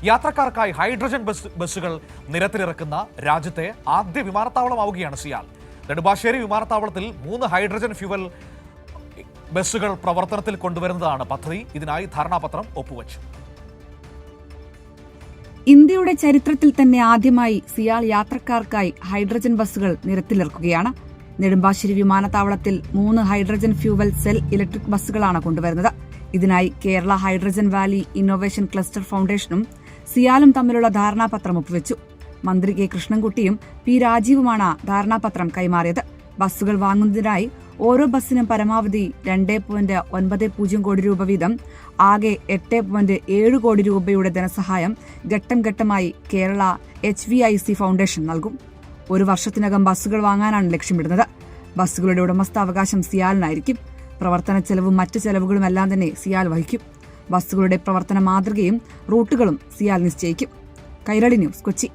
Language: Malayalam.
യാത്രക്കാർക്കായി ഹൈഡ്രജൻ ബസ്സുകൾ നിരത്തിലിറക്കുന്ന രാജ്യത്തെ ആദ്യ വിമാനത്താവളമാവുകയാണ് സിയാൽ. നെടുമ്പാശ്ശേരി വിമാനത്താവളത്തിൽ 3 ഹൈഡ്രജൻ ഫ്യൂവൽ ബസ്സുകൾ പ്രവർത്തനത്തിൽ കൊണ്ടുവരുന്നതാണ് പദ്ധതി. ഇതിനായി ധാരണാപത്രം ഒപ്പുവച്ചു. ഇന്ത്യയുടെ ചരിത്രത്തിൽ തന്നെ ആദ്യമായി സിയാൽ യാത്രക്കാർക്കായി ഹൈഡ്രജൻ ബസ്സുകൾ നിരത്തിലിറക്കുകയാണ്. നെടുമ്പാശ്ശേരി വിമാനത്താവളത്തിൽ 3 ഹൈഡ്രജൻ ഫ്യൂവൽ സെൽ ഇലക്ട്രിക് ബസ്സുകളാണ് കൊണ്ടുവരുന്നത്. ഇതിനായി Kerala hydrogen valley innovation cluster ഫൗണ്ടേഷനും സിയാലും തമ്മിലുള്ള ധാരണാപത്രം ഒപ്പുവെച്ചു. മന്ത്രി കെ കൃഷ്ണൻകുട്ടിയും പി രാജീവുമാണ് ധാരണാപത്രം കൈമാറിയത്. ബസ്സുകൾ വാങ്ങുന്നതിനായി ഓരോ ബസ്സിനും പരമാവധി 2.90 കോടി രൂപ വീതം ആകെ 8.7 കോടി രൂപയുടെ ധനസഹായം ഘട്ടം ഘട്ടമായി കേരള HVIC ഫൗണ്ടേഷൻ നൽകും. 1 വർഷത്തിനകം ബസ്സുകൾ വാങ്ങാനാണ് ലക്ഷ്യമിടുന്നത്. ബസ്സുകളുടെ ഉടമസ്ഥാവകാശം സിയാലിനായിരിക്കും. പ്രവർത്തന ചെലവും മറ്റു ചെലവുകളുമെല്ലാം തന്നെ സിയാൽ വഹിക്കും. ബസ്സുകളുടെ പ്രവർത്തന മാതൃകയും റൂട്ടുകളും സിയാൽ നിശ്ചയിക്കും. കൈരളി ന്യൂസ്, കൊച്ചി.